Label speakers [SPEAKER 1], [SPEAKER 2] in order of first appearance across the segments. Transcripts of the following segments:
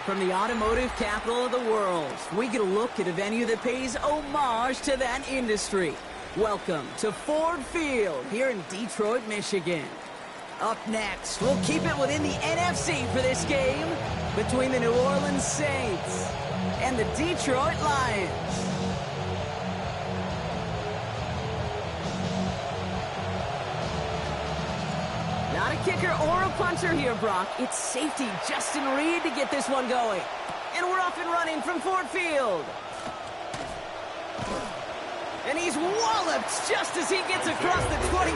[SPEAKER 1] From the automotive capital of the world, we get a look at a venue that pays homage to that industry. Welcome to Ford Field here in Detroit, Michigan. Up next, we'll keep it within the NFC for this game between the New Orleans Saints and the Detroit Lions. Not a kicker or a punter here, Brock. It's safety Justin Reed to get this one going. And we're off and running from Ford Field. And he's walloped just as he gets across the 25.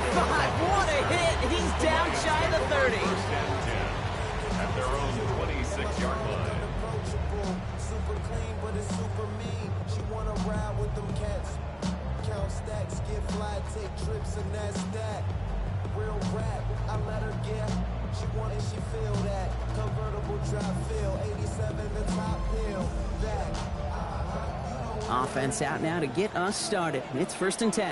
[SPEAKER 1] What a hit. He's down shy of the 30.
[SPEAKER 2] At their own 26-yard line.
[SPEAKER 3] Super clean, but it's super mean. She wanna ride with them cats. Count stacks, get fly, take trips, and that's that. Real rap, I let her get. She want it, she feel that. Convertible drive feel, 87 the top hill. That.
[SPEAKER 1] Offense out now to get us started. It's 1st and 10.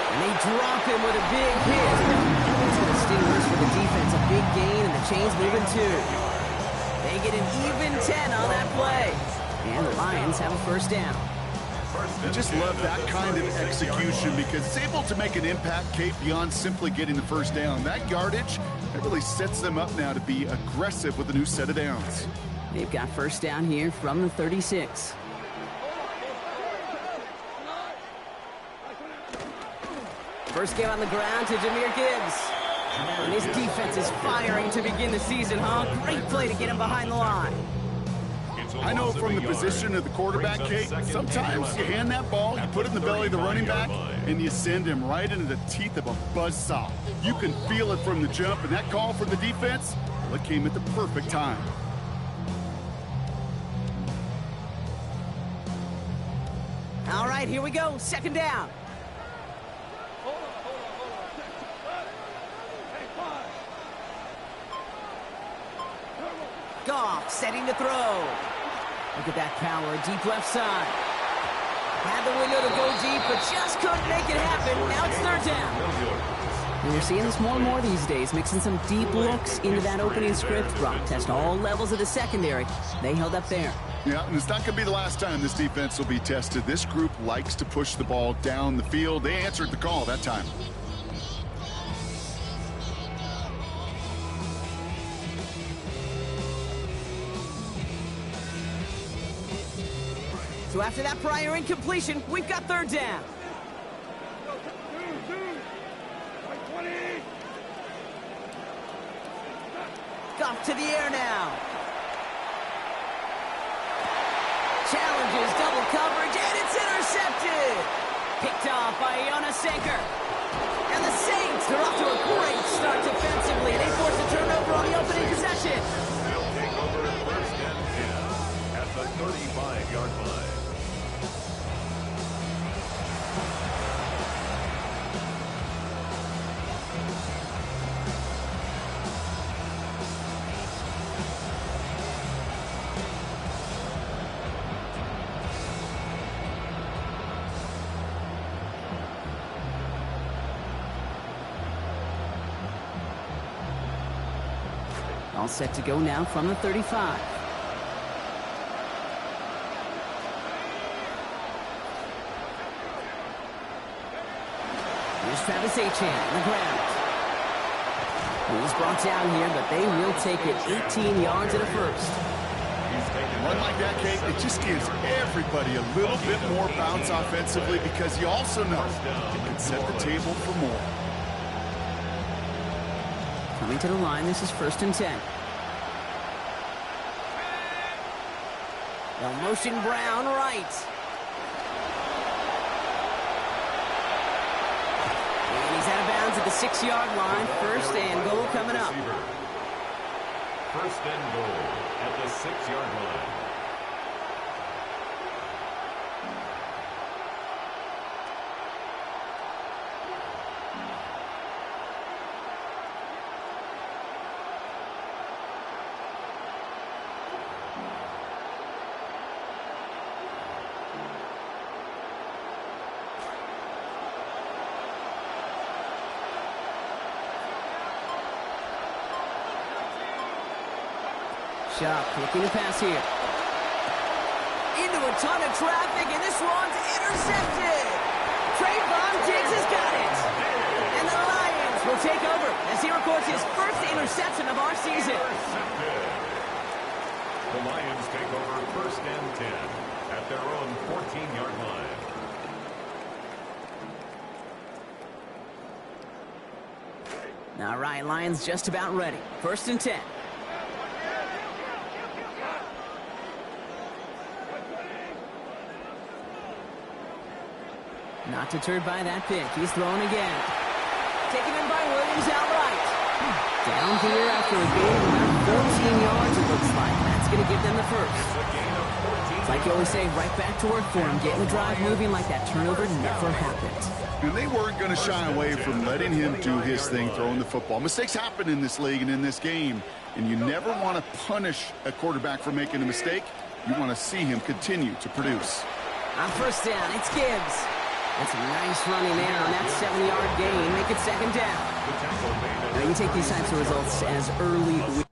[SPEAKER 1] And they drop him with a big hit. It's going to stimulus for the defense. A big gain, and the chain's moving too. They get an even 10 on that play. And the Lions have a 1st down.
[SPEAKER 4] I just love that kind of execution because it's able to make an impact, Kate, beyond simply getting the 1st down. That yardage, that really sets them up now to be aggressive with a new set of downs.
[SPEAKER 1] They've got 1st down here from the 36. First game on the ground to Jahmyr Gibbs. And his defense is firing to begin the season, huh? Great play to get him behind the line.
[SPEAKER 4] I know from the position of the quarterback, Kate, sometimes you hand that ball, you put it in the belly of the running back, and you send him right into the teeth of a buzzsaw. You can feel it from the jump, and that call from the defense, well, it came at the perfect time.
[SPEAKER 1] All right, here we go. 2nd down. Goff setting to throw. Look at that power, deep left side. Had the window to go deep, but just couldn't make it happen. Now it's 3rd down. And you're seeing this more and more these days, mixing some deep looks into that opening script. Brock test all levels of the secondary. They held up there.
[SPEAKER 4] Yeah, and it's not going to be the last time this defense will be tested. This group likes to push the ball down the field. They answered the call that time.
[SPEAKER 1] So after that prior incompletion, we've got 3rd down. Goff to the air now. Challenges double coverage, and it's intercepted. Picked off by Iona Sanker. And the Saints are off to a great start defensively. They force a turnover on the opening possession.
[SPEAKER 2] They'll take over at 1st and 10 at the 35-yard line.
[SPEAKER 1] All set to go now from the 35. Here's Travis Achan on the ground. He's brought down here, but they will take it 18 yards and a first.
[SPEAKER 4] Run like that, Kate, it just gives everybody a little bit more bounce offensively because you also know it can set the table for more.
[SPEAKER 1] Coming to the line, this is 1st and 10. They'll motion Brown right. And he's out of bounds at the 6-yard line. 1st and goal coming up.
[SPEAKER 2] 1st and goal at the 6-yard line.
[SPEAKER 1] Sharp looking to pass here. Into a ton of traffic, and this one's intercepted. Trayvon Diggs has got it. And the Lions will take over as he records his first interception of our season.
[SPEAKER 2] The Lions take over 1st and 10 at their own 14-yard line.
[SPEAKER 1] All right, Lions just about ready. 1st and 10. Not deterred by that pick. He's throwing again. Taken in by Williams outright. Down here after a gain of about 14 yards, it looks like. That's going to give them the first. It's like you always say, right back to work for him. Getting the drive moving like that turnover never happened.
[SPEAKER 4] And they weren't going to shy away from letting him do his thing, throwing the football. Mistakes happen in this league and in this game, and you never want to punish a quarterback for making a mistake. You want to see him continue to produce.
[SPEAKER 1] On 1st down, it's Gibbs. That's a nice running there on that 7-yard gain. Make it 2nd down. Now you take these types of results as early.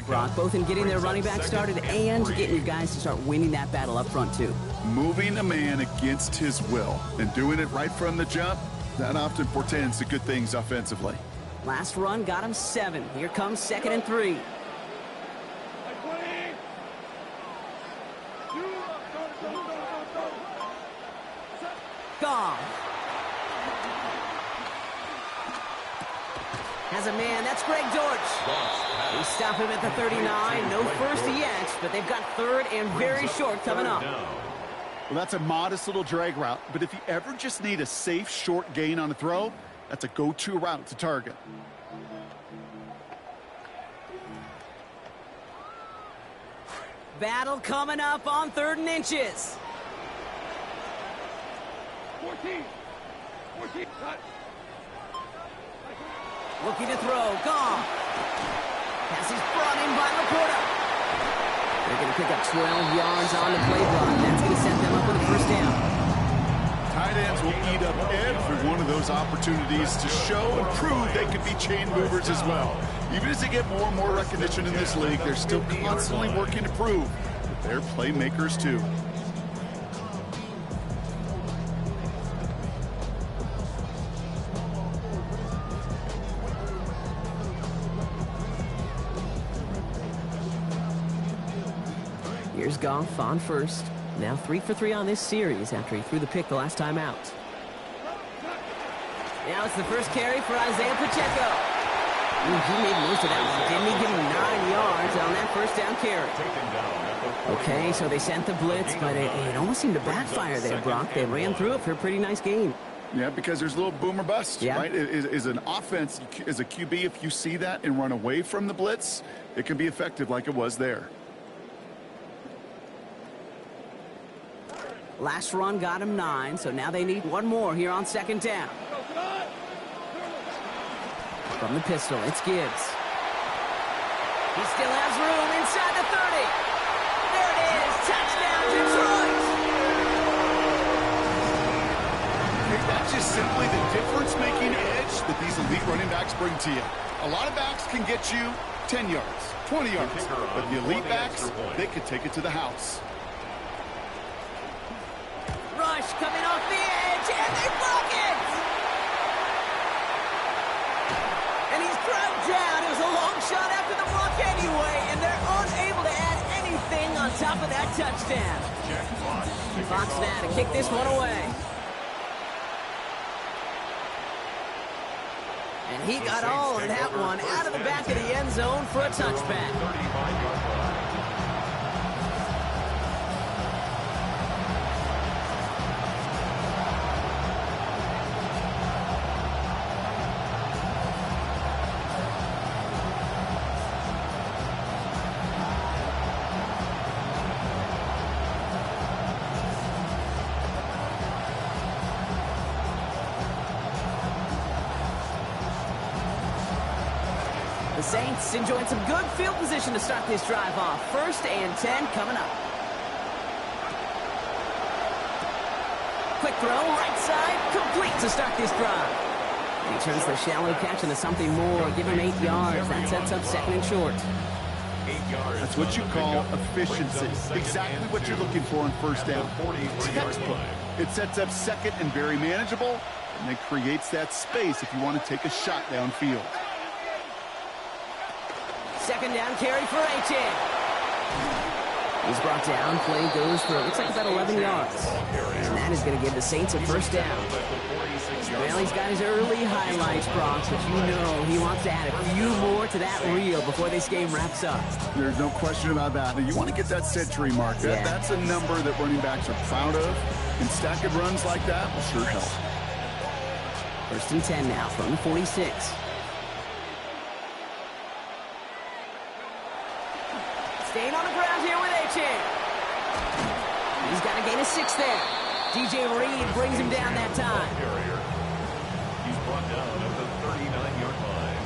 [SPEAKER 1] Brock, both in getting their running back started and getting you guys to start winning that battle up front, too.
[SPEAKER 4] Moving a man against his will and doing it right from the jump, that often portends to good things offensively.
[SPEAKER 1] Last run got him 7. Here comes 2nd and 3. Goff has a man. That's Greg Dortch. They stop him at the 39. No first yet, but they've got 3rd and very short coming up.
[SPEAKER 4] Well, that's a modest little drag route, but if you ever just need a safe, short gain on a throw, that's a go-to route to target.
[SPEAKER 1] Battle coming up on 3rd and inches.
[SPEAKER 5] 14. Cut.
[SPEAKER 1] Looking to throw. Gone. Pass is brought in by Laporta. They're going to pick up 12 yards on the play block. That's going to set them up with a 1st down.
[SPEAKER 4] Tight ends will eat up every one of those opportunities to show and prove they can be chain movers as well. Even as they get more and more recognition in this league, they're still constantly working to prove that they're playmakers too.
[SPEAKER 1] Here's Goff on 1st. Now 3 for 3 on this series after he threw the pick the last time out. Now it's the first carry for Isaiah Pacheco. He made most of that one, didn't he? Give him 9 yards on that 1st down carry. Okay, so they sent the blitz, but it almost seemed to backfire there, Brock. They ran through it for a pretty nice gain.
[SPEAKER 4] Yeah, because there's a little boom or bust,
[SPEAKER 1] yeah.
[SPEAKER 4] Right? Is an offense, as a QB, if you see that and run away from the blitz, it can be effective like it was there.
[SPEAKER 1] Last run got him 9, so now they need one more here on second down. From the pistol, it's Gibbs. He still has room inside the 30. There it is, touchdown Detroit!
[SPEAKER 4] That's just simply the difference-making edge that these elite running backs bring to you. A lot of backs can get you 10 yards, 20 yards, but the elite backs, they could take it to the house.
[SPEAKER 1] Rush coming off the edge, and they block it! And he's grabbed down. It was a long shot after the block anyway, and they're unable to add anything on top of that touchdown. Fox now to kick this one away. And he got all of that one out of the back of the end zone for a touchback.
[SPEAKER 2] 35-yard line.
[SPEAKER 1] The Saints enjoying some good field position to start this drive off. 1st and 10 coming up. Quick throw, right side, complete to start this drive. He turns the shallow catch into something more. Give him 8 yards. That sets up 2nd and short.
[SPEAKER 2] 8 yards.
[SPEAKER 4] That's what you call efficiency. Exactly what you're looking for on 1st down. Textbook. It sets up 2nd and very manageable, and it creates that space if you want to take a shot downfield.
[SPEAKER 1] 2nd down carry for Achane. He's brought down. Play goes for, looks like about 11 yards. And that is going to give the Saints a 1st down. Well, he's got his early highlights, Bronx, but you know he wants to add a few more to that reel before this game wraps up.
[SPEAKER 4] There's no question about that. Now, you want to get that century mark. That's a number that running backs are proud of, and stacking runs like that will sure help.
[SPEAKER 1] 1st and 10 now from the 46. Staying on the ground here with Achane. He's got to gain a 6 there. DJ Reed brings him down that time.
[SPEAKER 2] He's brought down at the 39-yard line.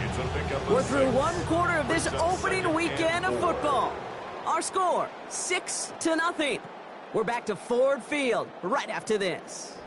[SPEAKER 2] It's a pickup of
[SPEAKER 1] We're through
[SPEAKER 2] 6.
[SPEAKER 1] one quarter of this
[SPEAKER 2] First down,
[SPEAKER 1] opening
[SPEAKER 2] 2nd
[SPEAKER 1] weekend of
[SPEAKER 2] and 4.
[SPEAKER 1] football. Our score, 6-0. We're back to Ford Field right after this.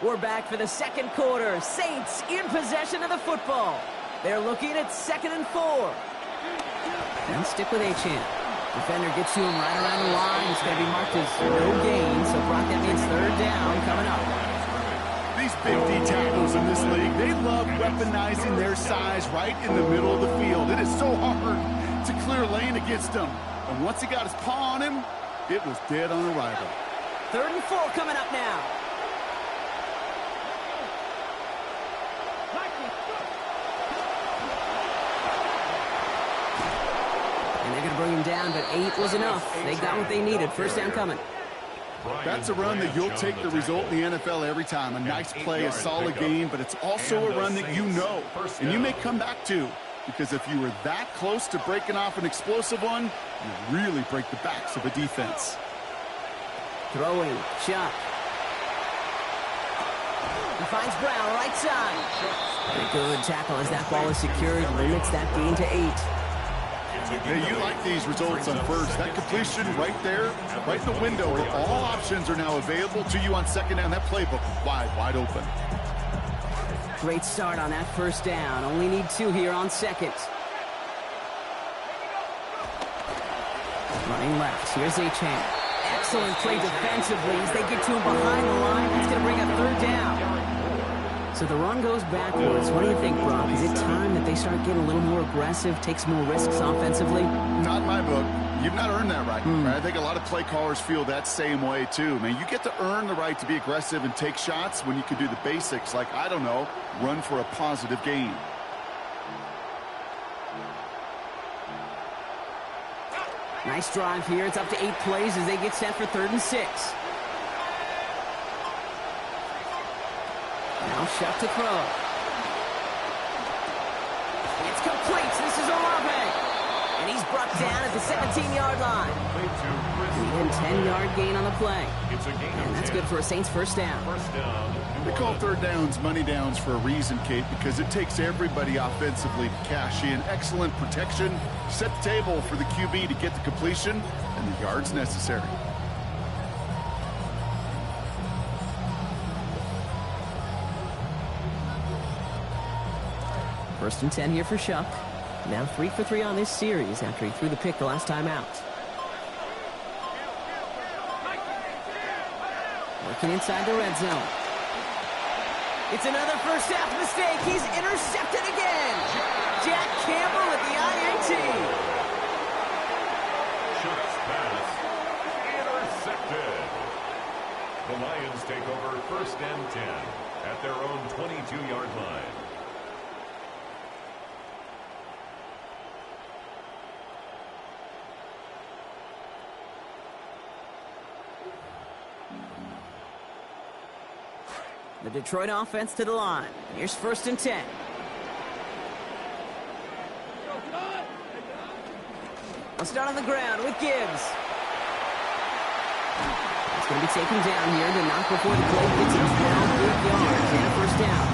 [SPEAKER 1] We're back for the 2nd quarter. Saints in possession of the football. They're looking at 2nd and 4. And stick with Achane. Defender gets to him right around the line. It's going to be marked as no gain. So Brock, that means 3rd down coming up.
[SPEAKER 4] These big D tackles in this league, they love weaponizing their size right in the middle of the field. It is so hard to clear lane against him. And once he got his paw on him, it was dead on arrival.
[SPEAKER 1] 3rd and 4 coming up now. And they're going to bring him down, but 8 was enough. They got what they needed. 1st down coming.
[SPEAKER 4] That's a run that you'll take the result in the NFL every time. A nice play, a solid gain, but it's also a run that you know, and you may come back to, because if you were that close to breaking off an explosive one, you really break the backs of a defense.
[SPEAKER 1] Throwing, shot. He finds Brown, right side. A good tackle as that ball is secured, limits that gain to 8.
[SPEAKER 4] Hey, you like these results on 1st. That completion right there, right in the window where all options are now available to you on 2nd down. That playbook wide open.
[SPEAKER 1] Great start on that 1st down. Only need 2 here on 2nd. Running left. Here's Achane. Excellent play defensively as they get to him behind the line. That's going to bring up 3rd down. So the run goes backwards. What do you think, Brock? Is it time that they start getting a little more aggressive, take some more risks offensively?
[SPEAKER 4] Not in my book. You've not earned that right. I think a lot of play callers feel that same way, too. Man, you get to earn the right to be aggressive and take shots when you can do the basics, like, I don't know, run for a positive gain.
[SPEAKER 1] Nice drive here. It's up to 8 plays as they get set for 3rd and 6. Now Shuck to throw. It's complete. This is Olave. And he's brought down at the 17-yard line. And 10-yard gain on the play. And that's good for a Saints first down.
[SPEAKER 4] They call 3rd downs money downs for a reason, Kate, because it takes everybody offensively to cash in. Excellent protection. Set the table for the QB to get the completion and the yards necessary.
[SPEAKER 1] First and 10 here for Shuck. Now 3 for 3 on this series after he threw the pick the last time out. Working inside the red zone. It's another first half mistake. He's intercepted again. Jack Campbell with the INT.
[SPEAKER 2] Shuck's pass intercepted. The Lions take over 1st and 10 at their own 22-yard line.
[SPEAKER 1] The Detroit offense to the line. Here's 1st and 10. I'll start on the ground with Gibbs. It's going to be taken down here to knock before the play gets him 12 good yards and a first down.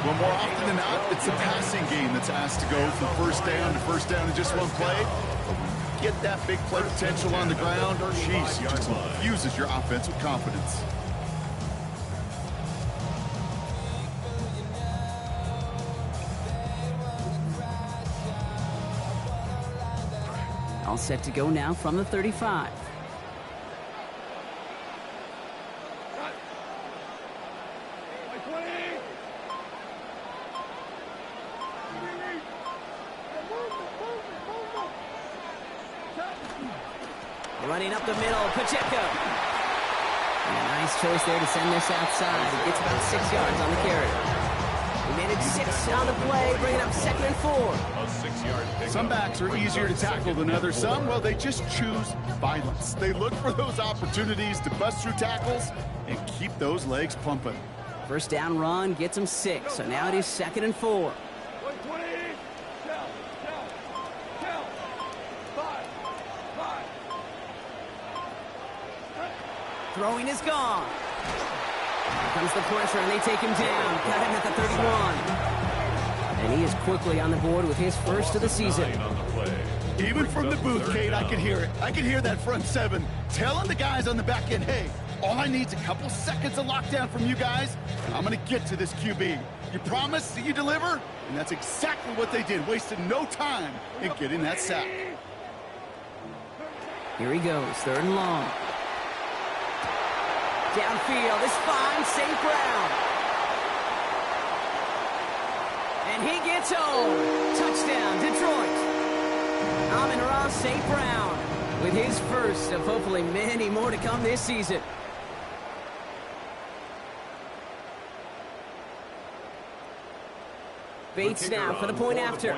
[SPEAKER 4] Well, more often than not, it's a passing game that's asked to go from first down in just one play. Get that big play potential on the ground. Jeez, it just infuses your offense with confidence.
[SPEAKER 1] All set to go now from the 35. Running up the middle, Pacheco. And a nice choice there to send this outside. He gets about 6 yards on the carry. He managed 6 on the play, bringing up 2nd and 4.
[SPEAKER 2] A 6-yard pick.
[SPEAKER 4] Some backs are easier to tackle than others. Some, well, they just choose violence. They look for those opportunities to bust through tackles and keep those legs pumping.
[SPEAKER 1] First down run gets him 6, so now it is 2nd and 4.
[SPEAKER 5] 120. Count. 5.
[SPEAKER 1] Throwing is gone. Here comes the pressure, and they take him down. Got him at the 31. And he is quickly on the board with his first of the season.
[SPEAKER 4] Even from the booth, Kate, I can hear it. I can hear that front 7 telling the guys on the back end, hey, all I need is a couple seconds of lockdown from you guys, and I'm going to get to this QB. You promise that you deliver? And that's exactly what they did, wasted no time in getting that sack.
[SPEAKER 1] Here he goes, 3rd and long. Downfield, this finds St. Brown. And he gets home. Touchdown, Detroit. Amon-Ra St. Brown with his first of hopefully many more to come this season. Bates now for the point after.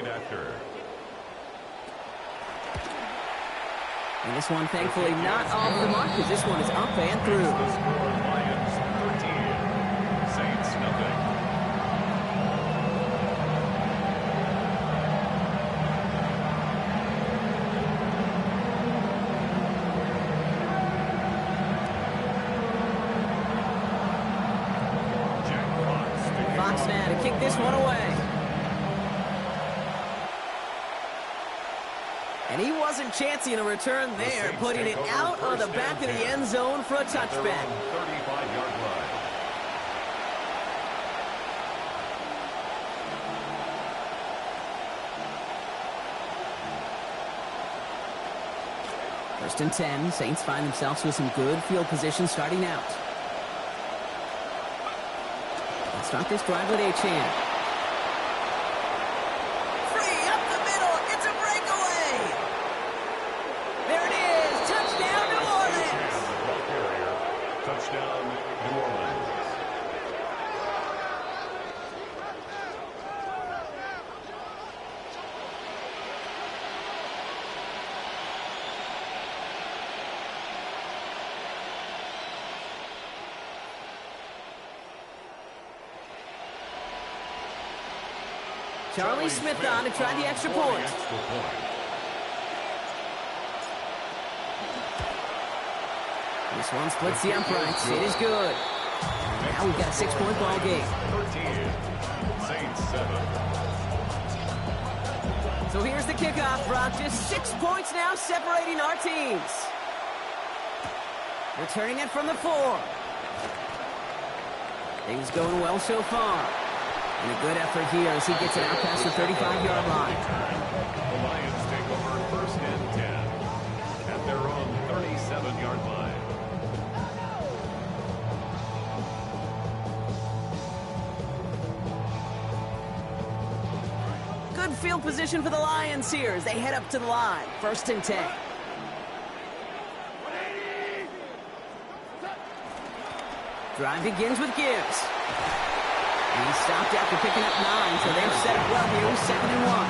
[SPEAKER 1] And this one, thankfully, not off the mark, because this one is up and through.
[SPEAKER 2] The score, Lions 13, Saints nothing.
[SPEAKER 1] Fox now to kick this one away. And he wasn't chancing a return there, putting it out of the back of the end zone for a touchback.
[SPEAKER 2] 35-yard line.
[SPEAKER 1] First and 10, Saints find themselves with some good field position starting out. Let's start this drive with Achane.
[SPEAKER 2] Touchdown, New Orleans.
[SPEAKER 1] Charlie Smith on to try the extra point. This one splits the uprights. It is good. Now we've got a 6-point ball game.
[SPEAKER 2] 13, Saints 7.
[SPEAKER 1] So here's the kickoff, Brock. Just 6 points now separating our teams. Returning it from the 4. Things going well so far. And a good effort here as he gets it out past the 35-yard line.
[SPEAKER 2] The Lions take over 1st and 10 at their own 37-yard line.
[SPEAKER 1] Good field position for the Lions here as they head up to the line. 1st and 10. Drive begins with Gibbs. And he stopped after picking up 9, so they've set up well here with 2nd and 1.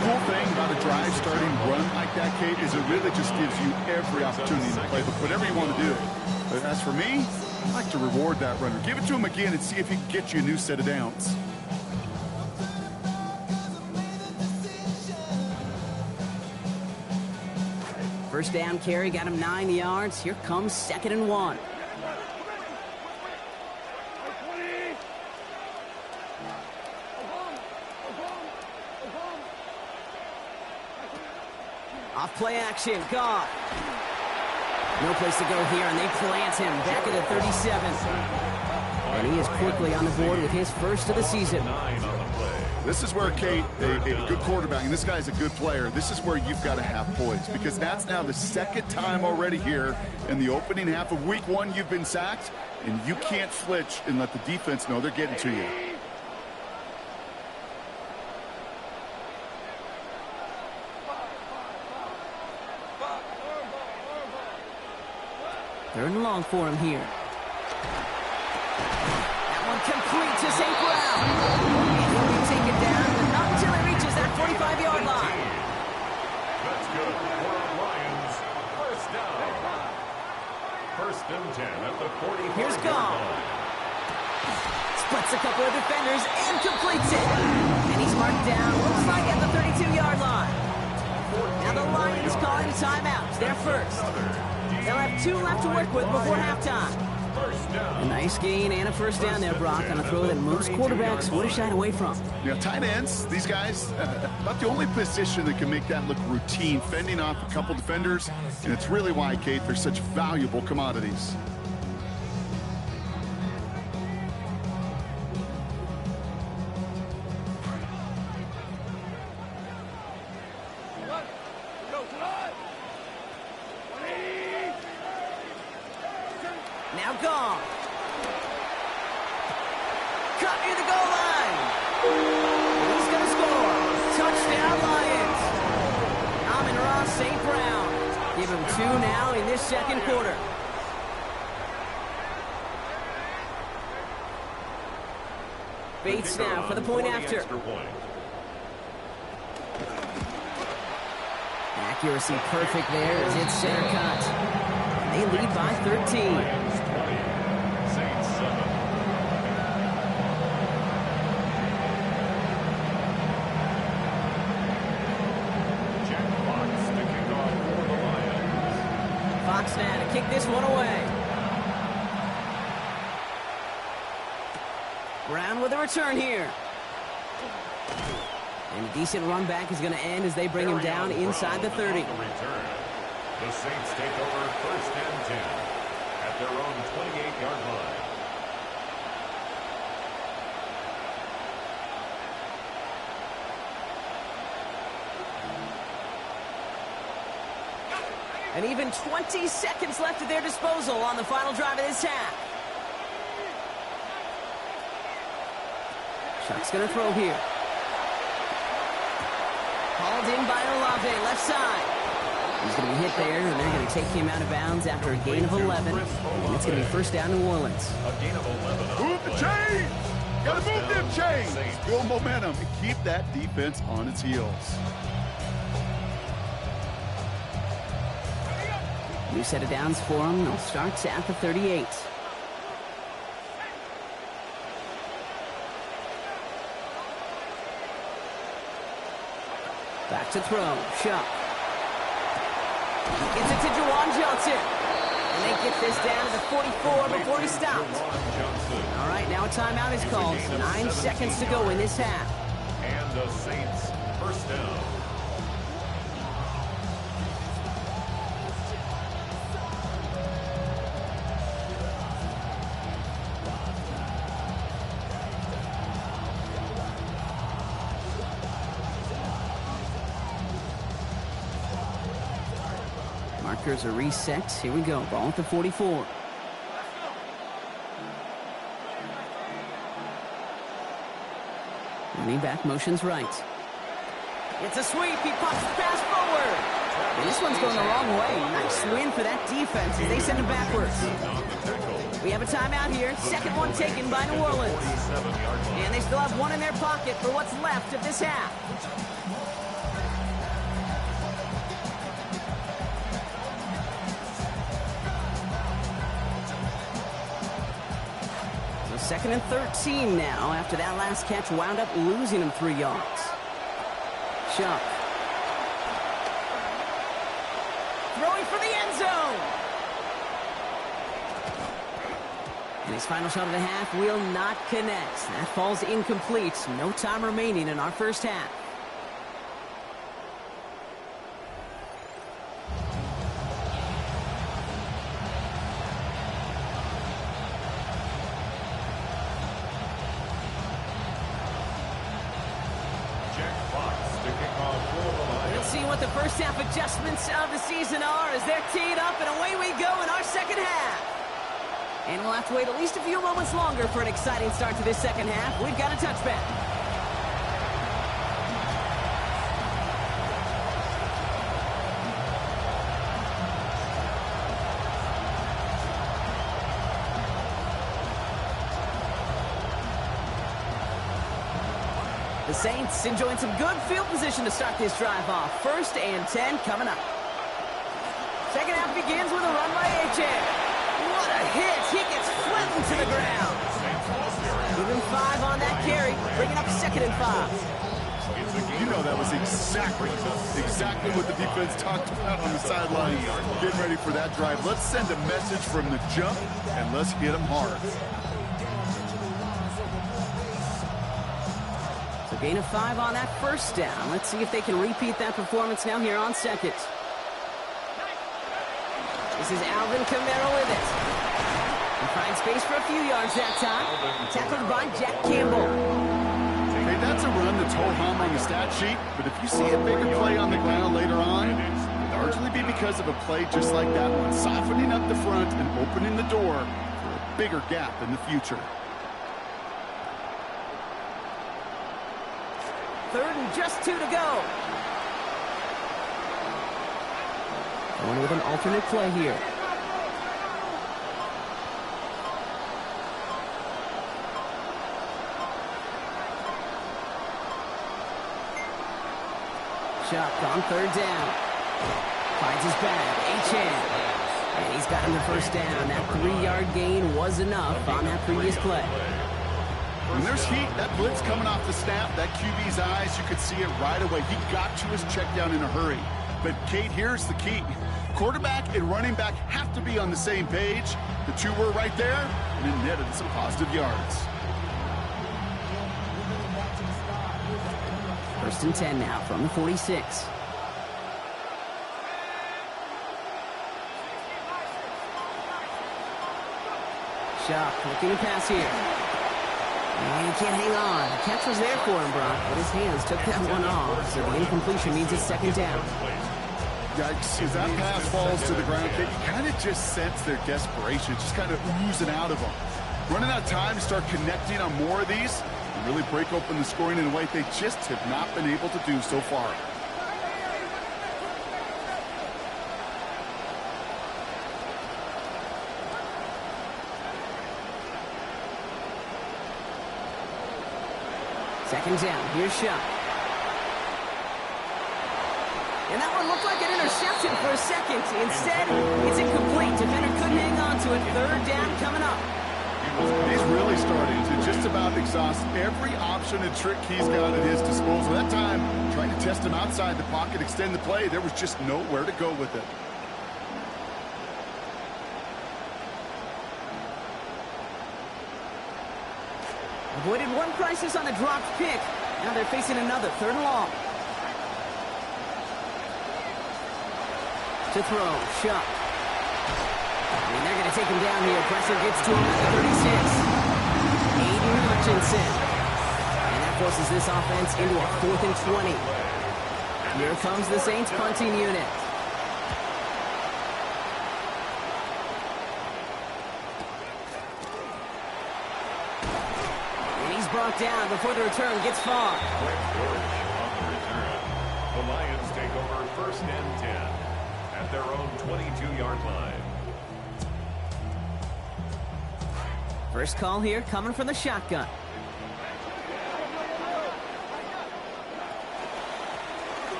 [SPEAKER 4] Cool thing about a drive starting run like that, Kate, is it really just gives you every opportunity to play whatever you want to do. But as for me, I like to reward that runner. Give it to him again and see if he can get you a new set of downs.
[SPEAKER 1] First down carry got him 9 yards. Here comes 2nd and 1. Off play action, gone. No place to go here, and they plant him back at the 37. And he is quickly on the board with his first of the season.
[SPEAKER 4] This is where, Kate, a good quarterback, and this guy's a good player, this is where you've got to have poise, because that's now the 2nd time already here in the opening half of week 1 you've been sacked, and you can't flinch and let the defense know they're getting to you.
[SPEAKER 1] Third and long for him here. That one complete to St. Brown. And he'll be taken down, but not until he reaches that 45-yard line.
[SPEAKER 2] That's good for the Lions. First down. 1st and 10 at the 45-yard
[SPEAKER 1] Here's Gone. Splits a couple of defenders and completes it. And he's marked down, looks like at the 32-yard line. Now the Lions calling timeout. They're first. They'll have 2 left to work with before halftime. A nice gain and a first down there, Brock, on a throw that most quarterbacks would have shied away from.
[SPEAKER 4] Yeah, tight ends, these guys, about the only position that can make that look routine, fending off a couple defenders, and it's really why, Kate, they're such valuable commodities.
[SPEAKER 1] Now gone. Cut near the goal line. He's going to score. Touchdown, Lions. Amon-Ra St. Brown. Give him 2 now in this 2nd quarter. Bates now for the point after. Accuracy perfect there as it's center cut. They lead by 13. Fox now to kick this one away. Brown with a return here. And a decent run back is going to end as they bring him down inside the 30.
[SPEAKER 2] The Saints take over 1st and 10 at their own 28-yard line.
[SPEAKER 1] And even 20 seconds left at their disposal on the final drive of this half. Chuck's going to throw here. Hauled in by Olave, left side. He's going to be hit there, and they're going to take him out of bounds after a gain of 11. And it's going to be first down New Orleans.
[SPEAKER 2] A gain of 11.
[SPEAKER 4] Move the chains! Got to move them chains! Build momentum and keep that defense on its heels.
[SPEAKER 1] New set of downs for him. They'll start at the 38. Back to throw. Shuck. Gets it to Juwan Johnson. And they get this down to the 44 before he stops. All right, now a timeout is called. 9 seconds to go in this half.
[SPEAKER 2] And the Saints first down.
[SPEAKER 1] Markers are reset. Here we go. Ball at the 44. Running back motions right. It's a sweep. He pops the pass forward. And this one's going the wrong way. Nice win for that defense as they send him backwards. We have a timeout here. Second one taken by New Orleans. And they still have one in their pocket for what's left of this half. Second and 13 now after that last catch wound up losing him 3 yards. Shuck. Throwing for the end zone. And his final shot of the half will not connect. That falls incomplete. No time remaining in our first half. The first half adjustments of the season are as they're teed up, and away we go in our second half. And we'll have to wait at least a few moments longer for an exciting start to this second half. We've got a touchback. The Saints enjoying some good field position to start this drive off. 1st and 10 coming up. Second half begins with a run by A-Chan. What a hit. He gets flattened to the ground. Give him 5 on that carry. Bringing up 2nd and 5.
[SPEAKER 4] You know that was exactly what the defense talked about on the sideline. Getting ready for that drive. Let's send a message from the jump, and let's hit them hard.
[SPEAKER 1] Gain of 5 on that first down. Let's see if they can repeat that performance now here on second. This is Alvin Kamara with it. He finds space for a few yards that time. Tackled by Jack Campbell.
[SPEAKER 4] Hey, that's a run that's ho-hum on the stat sheet, but if you see a bigger play on the ground later on, it'll largely be because of a play just like that one, softening up the front and opening the door for a bigger gap in the future.
[SPEAKER 1] 3rd and just 2 to go. Going with an alternate play here. Shuck on 3rd down. Finds his bag. A-Chan. And he's got him the first down. That 3-yard gain was enough on that previous play.
[SPEAKER 4] When there's heat, that blitz coming off the snap, that QB's eyes, you could see it right away. He got to his check down in a hurry. But, Kate, here's the key. Quarterback and running back have to be on the same page. The two were right there, and it netted some positive yards.
[SPEAKER 1] 1st and 10 now from the 46. Shuck looking to pass here. And he can't hang on. The catch was there for him, Brock, but his hands took that one off. So the incompletion means it's 2nd down.
[SPEAKER 4] Yikes, as that pass falls to the ground, you kind of just sense their desperation, just kind of oozing out of them. Running out of time to start connecting on more of these and really break open the scoring in a way they just have not been able to do so far.
[SPEAKER 1] Second down. Here's Shuck. And that one looked like an interception for a second. Instead, it's incomplete. Defender couldn't hang on to it. 3rd down coming up.
[SPEAKER 4] He's really starting to just about exhaust every option and trick he's got at his disposal. That time, trying to test him outside the pocket, extend the play, there was just nowhere to go with it.
[SPEAKER 1] Avoided one crisis on a dropped pick. Now they're facing another, 3rd and long. To throw, Shuck. And they're going to take him down here. Pressure gets to him at the 36. Aiden Hutchinson. And that forces this offense into a 4th and 20. Here comes the Saints punting unit. And he's brought down before the return gets far.
[SPEAKER 2] The Lions take over 1st and 10 at their own 22-yard line.
[SPEAKER 1] First call here coming from the shotgun.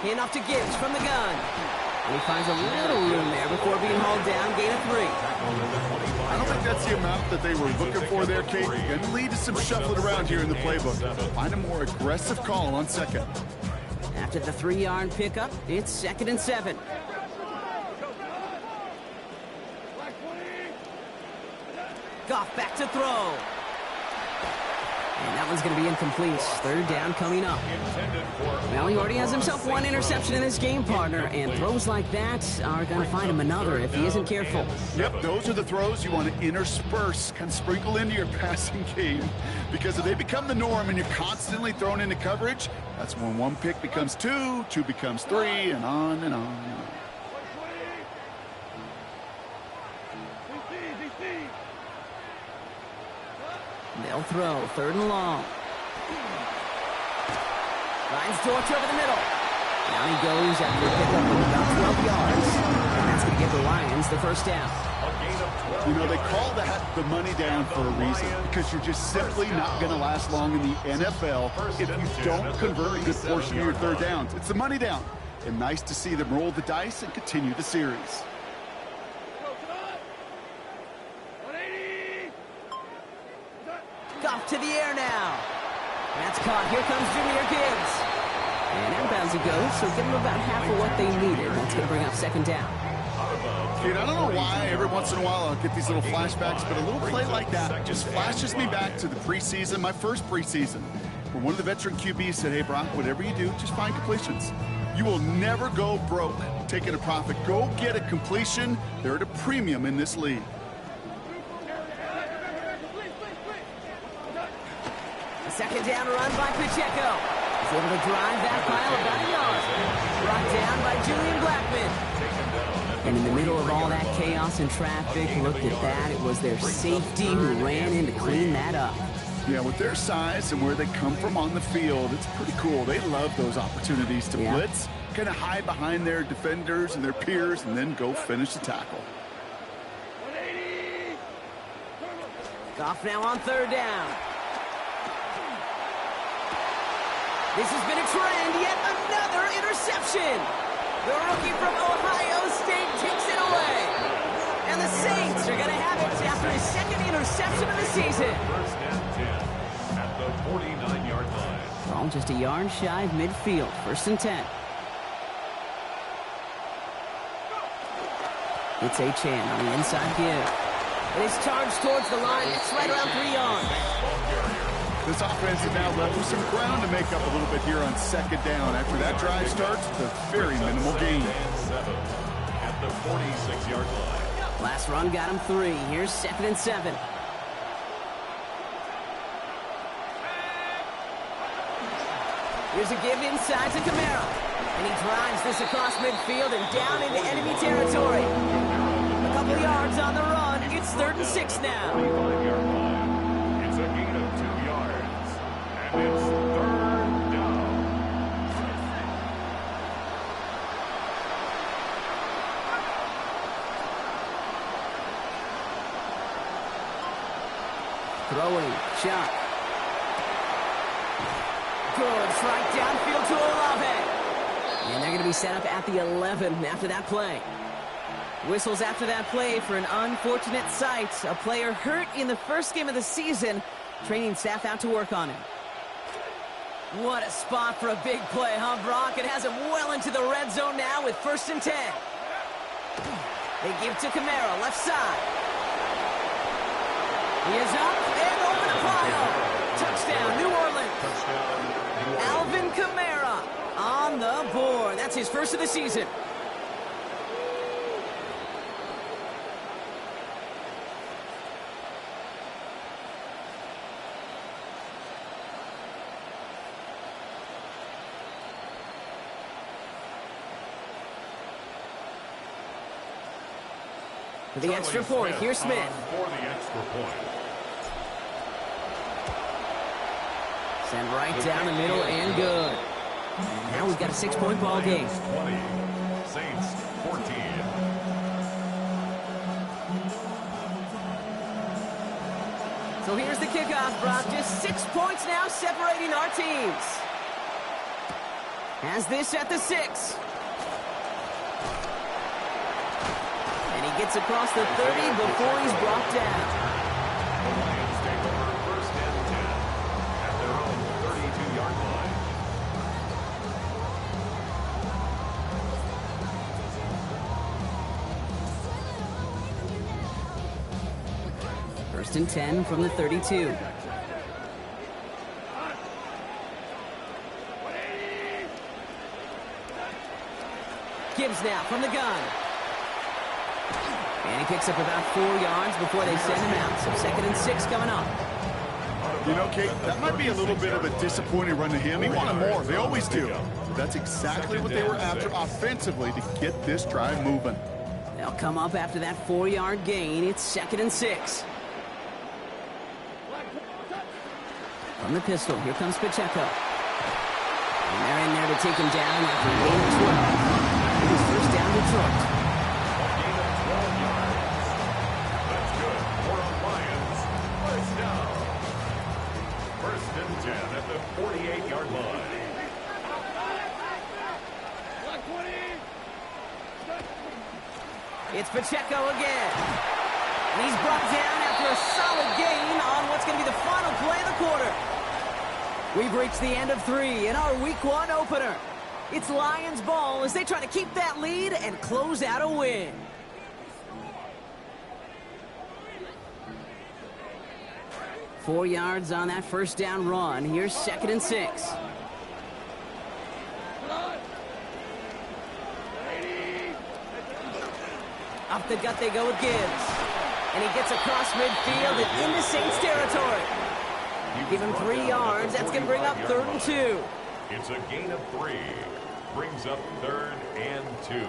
[SPEAKER 1] Hand off to Gibbs from the gun. And he finds a little room there before being hauled down, gain of 3.
[SPEAKER 4] I don't think that's the amount that they were looking for there, Kate. Going to lead to some shuffling around here in the playbook. Find a more aggressive call on 2nd.
[SPEAKER 1] After the 3-yard pickup, it's 2nd and 7. Goff back to throw. And that one's going to be incomplete. 3rd down coming up. Well, he already has himself one interception in this game, partner, and throws like that are going to find him another if he isn't careful.
[SPEAKER 4] Yep, those are the throws you want to intersperse, kind of sprinkle into your passing game. Because if they become the norm and you're constantly thrown into coverage, that's when 1 pick becomes 2, 2 becomes 3, and on and on and on.
[SPEAKER 1] They'll throw, 3rd and long. Finds Dortch over the middle. Down he goes after a pickup of about 12 yards. And that's going to give the Lions the 1st down.
[SPEAKER 4] You know, they call that the money down for a reason, because you're just simply not going to last long in the NFL if you don't convert a good portion of your 3rd downs. It's the money down. And nice to see them roll the dice and continue the series.
[SPEAKER 1] Goff to the air now. That's caught. Here comes Jahmyr Gibbs. And outbounds he goes, so give them about half of what they needed. That's going to bring up 2nd down.
[SPEAKER 4] Dude, I don't know why every once in a while I'll get these little flashbacks, but a little play like that just flashes me back to the preseason, my first preseason, where one of the veteran QBs said, hey, Brock, whatever you do, just find completions. You will never go broke taking a profit. Go get a completion. They're at a premium in this league.
[SPEAKER 1] Second down run by Pacheco. He's able to drive that pile about a yard. Brought down by Julian Blackman. And in the middle of all that chaos and traffic, look at that. It was their safety who ran in to clean that up.
[SPEAKER 4] Yeah, with their size and where they come from on the field, it's pretty cool. They love those opportunities to blitz, kind of hide behind their defenders and their peers, and then go finish the tackle.
[SPEAKER 1] Goff now on 3rd down. This has been a trend, yet another interception. The rookie from Ohio State takes it away. And the Saints are going to have it after his 2nd interception of the season.
[SPEAKER 2] 1st and 10 at the 49-yard line.
[SPEAKER 1] Well, just a yard shy of midfield. 1st and 10. It's Achane on the inside give. And it's charged towards the line. It's right around 3 yards.
[SPEAKER 4] This offense is now left with some ground to make up a little bit here on 2nd down. After that drive starts, the very minimal gain.
[SPEAKER 2] At the 46-yard line.
[SPEAKER 1] Last run got him 3. Here's 2nd and 7. Here's a give inside to Kamara. And he drives this across midfield and down into enemy territory. A couple yards on the run. It's 3rd and 6 now.
[SPEAKER 2] 25-yard line. It's a gain of 2 yards. And it's 3rd down.
[SPEAKER 1] Throwing, shot. Good, strike downfield to Olave. And they're going to be set up at the 11 after that play. Whistles after that play for an unfortunate sight. A player hurt in the first game of the season. Training staff out to work on him. What a spot for a big play, huh, Brock? It has him well into the red zone now with 1st and 10. They give to Kamara, left side. He is up and over the pile. Touchdown, New Orleans. Alvin Kamara on the board. That's his first of the season. For the extra point, here's Smith.
[SPEAKER 2] For the extra point.
[SPEAKER 1] Send right down the middle and good. And now we've got a 6-point ball game.
[SPEAKER 2] 20, Saints 14.
[SPEAKER 1] So here's the kickoff, Brock. Just 6 points now separating our teams. Has this at the 6. And he gets across the 30 before he's brought down.
[SPEAKER 2] The Lions take over 1st and 10 at their own 32-yard line.
[SPEAKER 1] First and 10 from the 32. Gibbs now from the gun. And he picks up about 4 yards before they send him out. So 2nd and 6 coming up.
[SPEAKER 4] You know, Kate, that might be a little bit of a disappointing run to him. He wanted more. They always do. That's exactly what they were after offensively to get this drive moving.
[SPEAKER 1] They'll come up after that 4-yard gain. It's 2nd and 6. From the pistol, here comes Pacheco. And they're in there to take him down after a gain of 12. It is 1st down Detroit.
[SPEAKER 2] At the 48-yard line.
[SPEAKER 1] It's Pacheco again. And he's brought down after a solid gain on what's going to be the final play of the quarter. We've reached the end of 3 in our Week 1 opener. It's Lions ball as they try to keep that lead and close out a win. Four yards on that 1st down run. Here's 2nd and 6. Up the gut they go with Gibbs. And he gets across midfield and into Saints territory. Give him 3 yards. That's going to bring up 3rd and 2.
[SPEAKER 2] It's a gain of 3. Brings up 3rd and 2.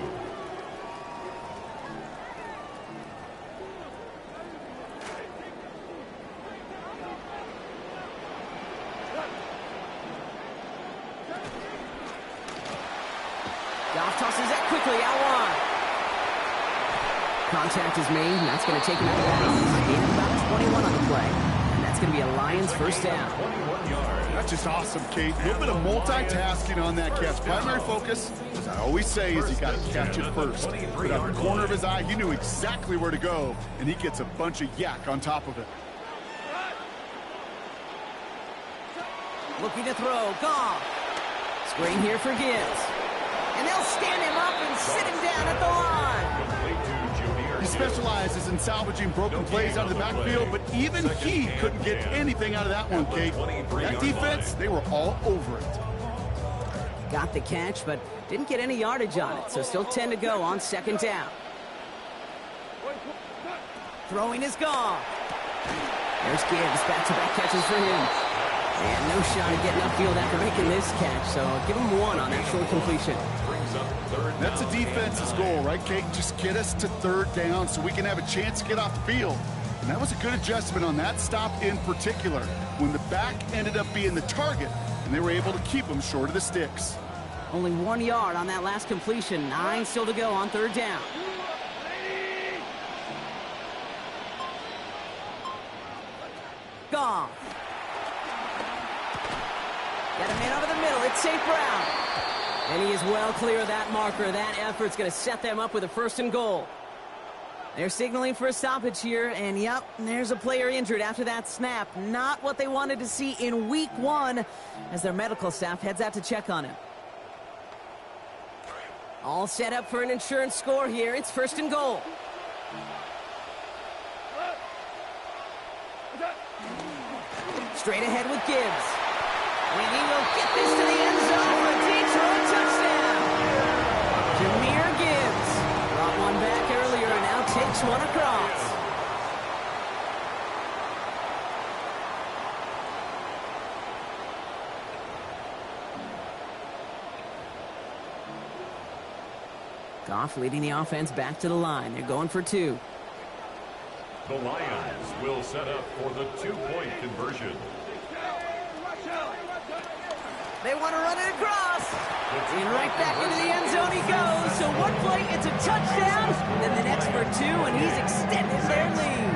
[SPEAKER 1] Goff tosses that quickly out wide. Contact is made, and that's going to take him out of bounds. Gain of about 21 on the play. And that's going to be a Lions 1st down.
[SPEAKER 2] 21 yards.
[SPEAKER 4] That's just awesome, Kate. A little bit of multitasking on that catch. Primary focus, as I always say, is you got to catch it first. But out the corner of his eye, he knew exactly where to go, and he gets a bunch of yak on top of it.
[SPEAKER 1] Looking to throw. Goff. Screen here for Gibbs. And they'll stand him up and sit him down at the line.
[SPEAKER 4] He specializes in salvaging broken plays out of the backfield, but even he couldn't get anything out of that one, Kate. That defense, they were all over it.
[SPEAKER 1] Got the catch, but didn't get any yardage on it, so still 10 to go on 2nd down. Throwing is Goff. There's Gibbs, back-to-back catches for him. And no shot at getting upfield after making this catch, so give him 1 on that short completion.
[SPEAKER 4] That's a defense's goal, right, Kate? Just get us to 3rd down so we can have a chance to get off the field. And that was a good adjustment on that stop in particular, when the back ended up being the target, and they were able to keep him short of the sticks.
[SPEAKER 1] Only 1 yard on that last completion. 9 still to go on 3rd down. Goff. Got a man over the middle. It's St. Brown. And he is well clear of that marker. That effort's going to set them up with a 1st and goal. They're signaling for a stoppage here, and yep, there's a player injured after that snap. Not what they wanted to see in week 1 as their medical staff heads out to check on him. All set up for an insurance score here. It's 1st and goal. Straight ahead with Gibbs. And he will get this to the end zone for a Detroit touchdown. Jahmyr Gibbs brought one back earlier and now takes one across. Goff leading the offense back to the line. They're going for 2.
[SPEAKER 2] The Lions will set up for the 2-point conversion.
[SPEAKER 1] They want to run it across. And right back into the end zone he goes. So one play, it's a touchdown. Then the next for 2, and he's extended their lead.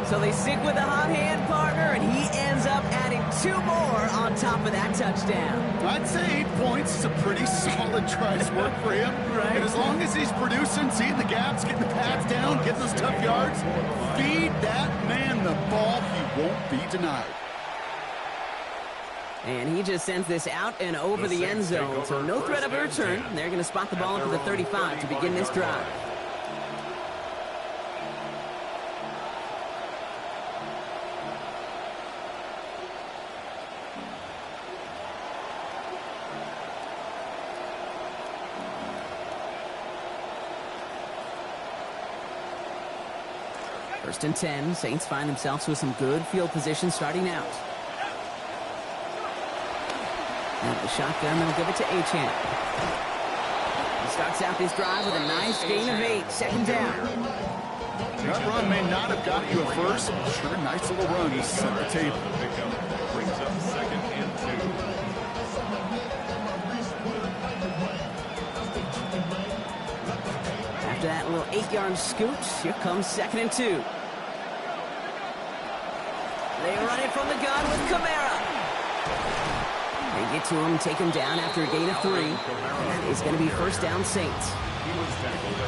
[SPEAKER 1] So they stick with the hot hand partner, and he ends up adding 2 more on top of that touchdown.
[SPEAKER 4] I'd say 8 points is a pretty solid try's work for him.
[SPEAKER 1] Right.
[SPEAKER 4] And as long as he's producing, seeing the gaps, getting the pads down, getting those tough yards, feed that man the ball, he won't be denied.
[SPEAKER 1] And he just sends this out and over the end zone. So no threat of a return. They're going to spot the ball up at the 35 to begin this drive. First and 10. Saints find themselves with some good field position starting out. And the shotgun, they'll give it to Achane. He starts out this drive with a nice gain of 8. 2nd down.
[SPEAKER 4] That run may not have got you at first. Sure, nice little run to set the table.
[SPEAKER 2] Brings up 2nd and 2.
[SPEAKER 1] After that little 8-yard scooch, here comes 2nd and 2. They run it from the gun with Kamara. They get to him, take him down after a gain of 3. And it's going to be 1st down Saints.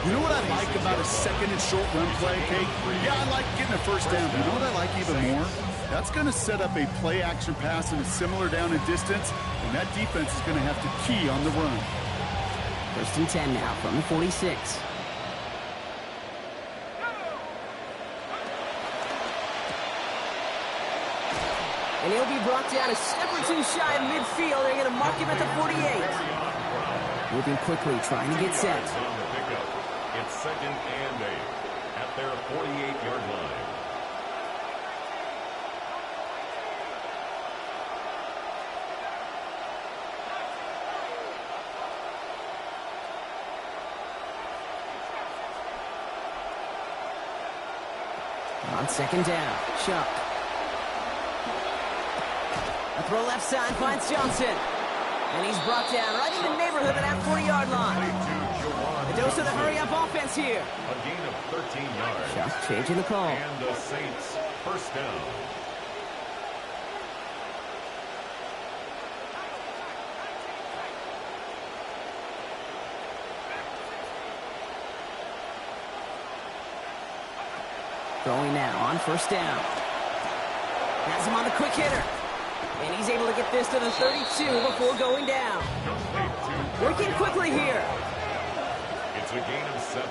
[SPEAKER 4] You know what I like about a 2nd and short run play, Kate? Yeah, I like getting a 1st down. But you know what I like even more? That's going to set up a play action pass in a similar down and distance, and that defense is going to have to key on the run.
[SPEAKER 1] 1st and 10 now from the 46. And he'll be brought down a step or 2 shy of midfield. They're going to mark him at the 48. Moving quickly, trying to get set.
[SPEAKER 2] It's 2nd and 8 at their 48-yard line.
[SPEAKER 1] On 2nd down, Chuck. A throw left side finds Johnson. And he's brought down right in the neighborhood of that 40-yard line. A dose of the hurry-up offense here.
[SPEAKER 2] A gain of 13 yards.
[SPEAKER 1] Chuck changing the call.
[SPEAKER 2] And the Saints 1st down.
[SPEAKER 1] Throwing now on 1st down. Has him on the quick hitter. And he's able to get this to the 32 before going down. Working quickly here.
[SPEAKER 2] It's a gain of 7.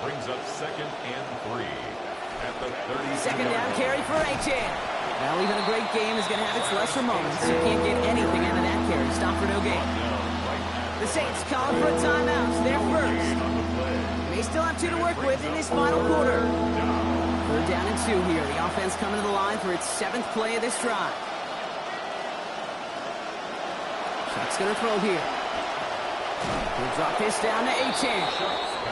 [SPEAKER 2] Brings up 2nd and 3 at the 30.
[SPEAKER 1] 2nd down carry for Achane. Well, even a great game is going to have its lesser moments. You can't get anything out of that carry. Stop for no gain. The Saints calling for a timeout. They're first. They still have 2 to work with in this final quarter. 3rd down and 2 here. The offense coming to the line for its 7th play of this drive. Chuck's going to throw here. He'll drop this down to Achane.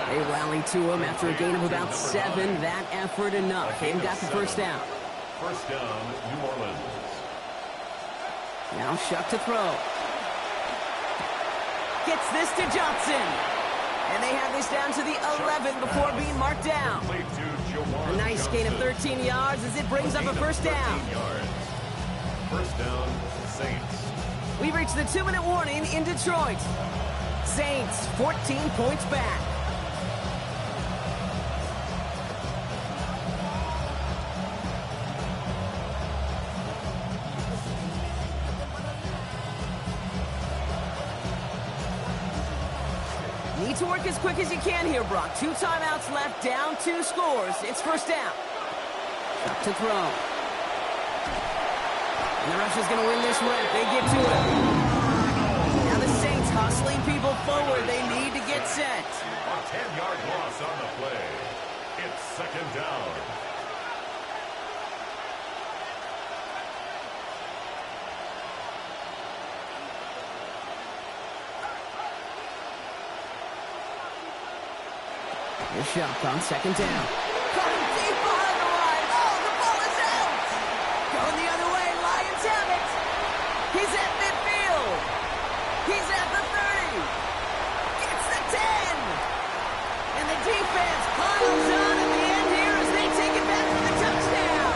[SPEAKER 1] They rally to him after a gain of about 7. That effort enough. They've got the 1st down.
[SPEAKER 2] 1st down, New Orleans.
[SPEAKER 1] Now Chuck to throw. Gets this to Johnson. And they have this down to the 11 before being marked down. A nice gain of 13 yards as it brings up a 1st down.
[SPEAKER 2] 1st down, Saints.
[SPEAKER 1] We've reached the 2-minute warning in Detroit. Saints 14 points back. Need to work as quick as you can here, Brock. 2 timeouts left, down 2 scores. It's first down. Shot to throw. And the Russians going to win this rep. They get to it. Now the Saints hustling people forward. They need to get set.
[SPEAKER 2] A 10-yard loss on the play. It's second down.
[SPEAKER 1] The shot on second down. Coming deep behind the line. Oh, the ball is out. Going the other way. Lions have it. He's at midfield. He's at the 30. Gets the 10. And the defense piles on at the end here as they take it back for the touchdown.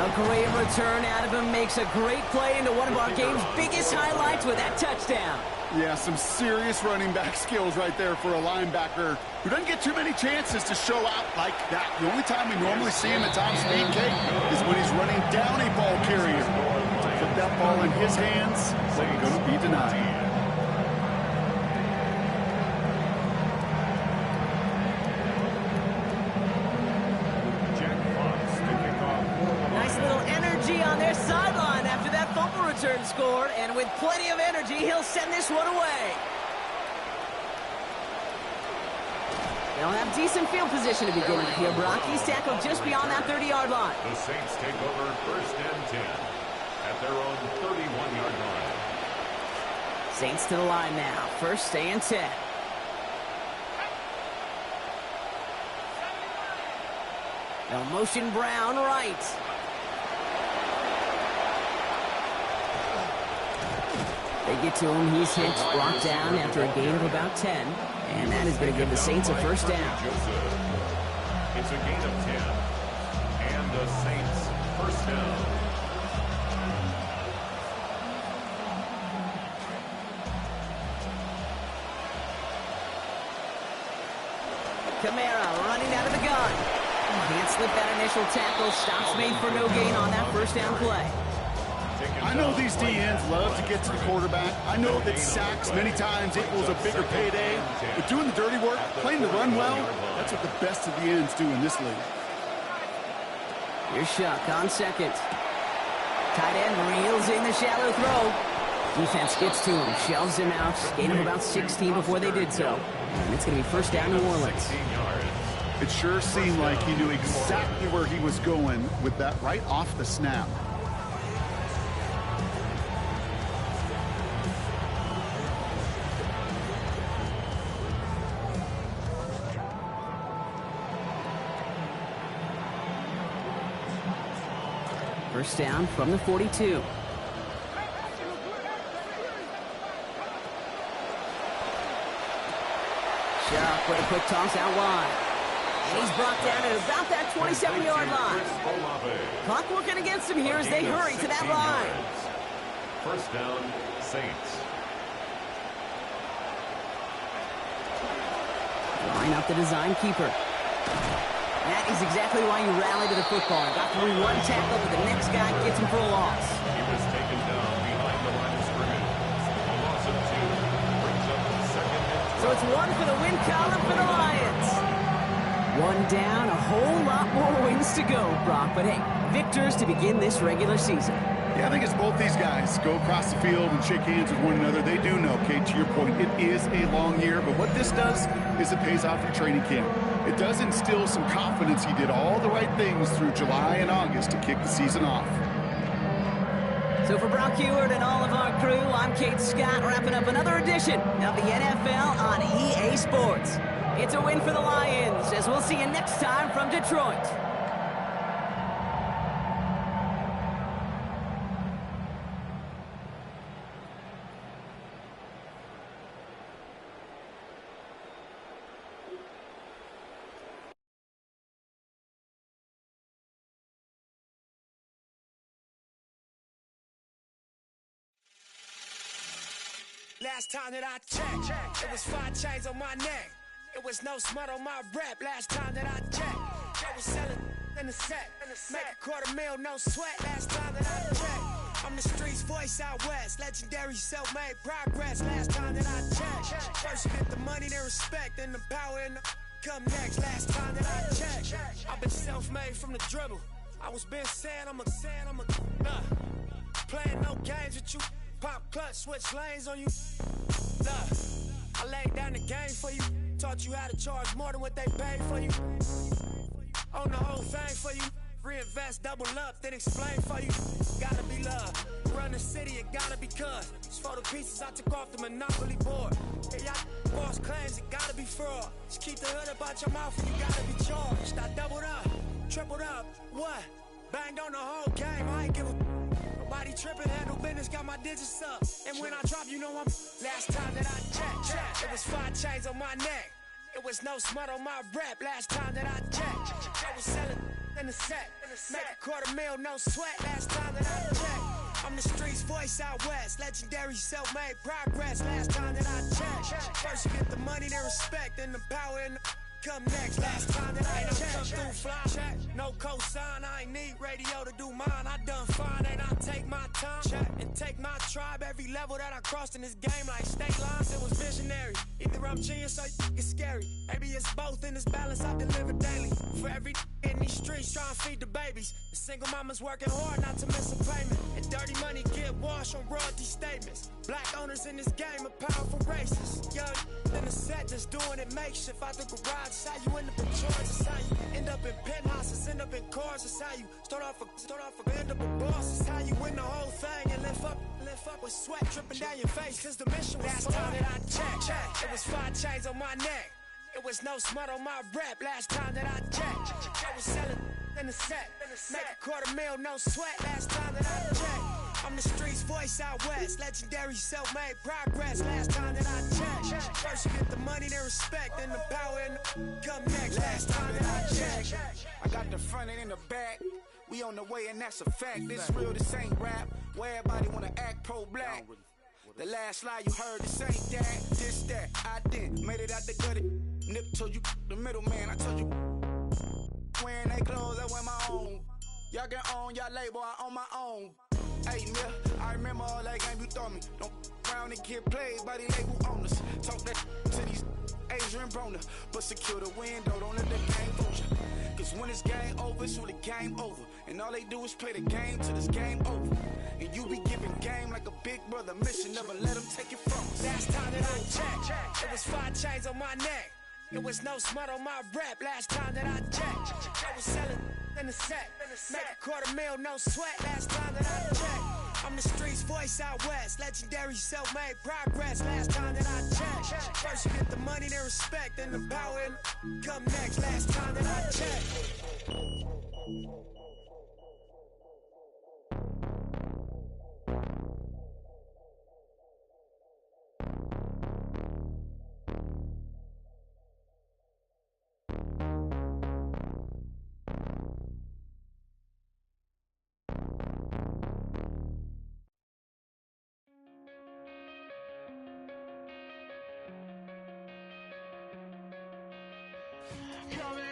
[SPEAKER 1] A great return out of him. Makes a great play into one of our game's biggest highlights with that touchdown.
[SPEAKER 4] Yeah, some serious running back skills right there for a linebacker who doesn't get too many chances to show out like that. The only time we normally see him at top speed, Kate, is when he's running down a ball carrier. To put that ball in his hands, they're going to be denied.
[SPEAKER 1] On their sideline after that fumble return score, and with plenty of energy, he'll send this one away. They'll have decent field position to begin with here. Brock, he's tackled just beyond that 30-yard line.
[SPEAKER 2] The Saints take over first and 10 at their own 31-yard line.
[SPEAKER 1] Saints to the line now. First and 10. They'll motion Brown right. They get to him. He's hit, brought down after a gain of about 10. And that is going to give the Saints a first down.
[SPEAKER 2] It's a gain of 10. And the Saints first down.
[SPEAKER 1] Kamara running out of the gun. Can't slip that initial tackle. Stops made for no gain on that first down play.
[SPEAKER 4] I know these DNs love to get to the quarterback. I know that sacks many times equals a bigger payday. But doing the dirty work, playing the run well, that's what the best of the ends do in this league.
[SPEAKER 1] Here's Shuck on second. Tight end reels in the shallow throw. Defense gets to him, shoves him out. Gain of about 16 before they did so. And it's going to be first down New Orleans.
[SPEAKER 4] It sure seemed like he knew exactly where he was going with that right off the snap.
[SPEAKER 1] First down from the 42. Shuck with a quick toss out wide. And he's brought down at about that 27-yard line. Clock working against him here as they hurry to that line.
[SPEAKER 2] First down, Saints.
[SPEAKER 1] Line up the design keeper. That is exactly why you rally to the football. Got through one tackle, but the next guy gets him for a loss.
[SPEAKER 2] He was taken down behind the line of scrimmage. A loss of 2 brings up second and 12.
[SPEAKER 1] So it's 1 for the win column for the Lions. 1 down, a whole lot more wins to go, Brock. But hey, victors to begin this regular season.
[SPEAKER 4] Yeah, I think as both these guys go across the field and shake hands with one another, they do know, Kate, to your point, it is a long year. But what this does is it pays off in training camp. It does instill some confidence he did all the right things through July and August to kick the season off.
[SPEAKER 1] So for Brock Heward and all of our crew, I'm Kate Scott, wrapping up another edition of the NFL on EA Sports. It's a win for the Lions, as we'll see you next time from Detroit.
[SPEAKER 6] Last time that I checked, it was 5 chains on my neck. It was no smut on my rep. Last time that I checked, I was selling in the set. Make $250,000, no sweat. Last time that I checked, I'm the streets voice out west, legendary self-made progress. Last time that I checked, first you get the money, then respect, and the power and the come next. Last time that I checked, I've been self-made from the dribble. I was been saying I'm a playing no games with you. Pop clutch, switch lanes on you. I laid down the game for you. Taught you how to charge more than what they paid for you. Own the whole thing for you. Reinvest, double up, then explain for you. Gotta be love. Run the city, it gotta be cuz. It's for the pieces I took off the monopoly board. Hey, y'all boss claims, it gotta be fraud. Just keep the hood about your mouth and you gotta be charged. I doubled up, tripled up, what? Banged on the whole game, I ain't give a nobody tripping, handle business, got my digits up. And when I drop, you know I'm last time that I checked, it was 5 chains on my neck. It was no smut on my rep last time that I checked. I was selling in the set, make a $250,000, no sweat last time that I checked. I'm the streets voice out west, legendary self-made progress last time that I checked. First you get the money, then respect, and the power and the come next. Last time that I checked, come through fly check, no cosign. I ain't need radio to do mine. I done fine, and I take my time check and take my tribe. Every level that I crossed in this game, like state lines, it was visionary. Either I'm genius or it's scary. Maybe it's both in this balance I deliver daily. For every in these streets trying to feed the babies. The single mama's working hard not to miss a payment. And dirty money get washed on royalty statements. Black owners in this game are powerful racists. Young in the set just doing it makeshift out the garage. It's how you end up in charge. It's how you end up in penthouses, end up in cars. It's how you start off end up a boss. It's how you win the whole thing and lift up with sweat dripping down your face. Cause the mission was last time that I checked, it was 5 chains on my neck. It was no smut on my rep last time that I checked. I was selling in the set, make a $250,000, no sweat last time that I checked. I'm the streets voice out west, legendary self-made progress last time that I checked. First you get the money, then respect, and the power and the come next. Last time that I checked.
[SPEAKER 7] I got the front and in the back. We on the way and that's a fact. This real, this ain't rap. Where everybody wanna act pro-black. The last lie you heard, this ain't that, this that. I didn't made it out the gutter. Nip told you the middleman. I told you wearing they clothes, I wear my own. Y'all get on y'all label, I on my own. Hey, Mill, I remember all that game you throw me. Don't round and get played by the label owners. Talk that to these Adrian Broner, but secure the window, don't let the game fool you. Cause when it's game over, it's really game over. And all they do is play the game till it's game over. And you be giving game like a big brother mission, never let them take it from us.
[SPEAKER 6] Last time that I checked, it was 5 chains on my neck. It was no smut on my rep last time that I checked. I was selling in the set, make a $250,000, no sweat last time that I checked. I'm the streets voice out west, legendary self-made progress last time that I checked. First you get the money, then respect, and the power and come next. Last time that I checked.
[SPEAKER 5] Coming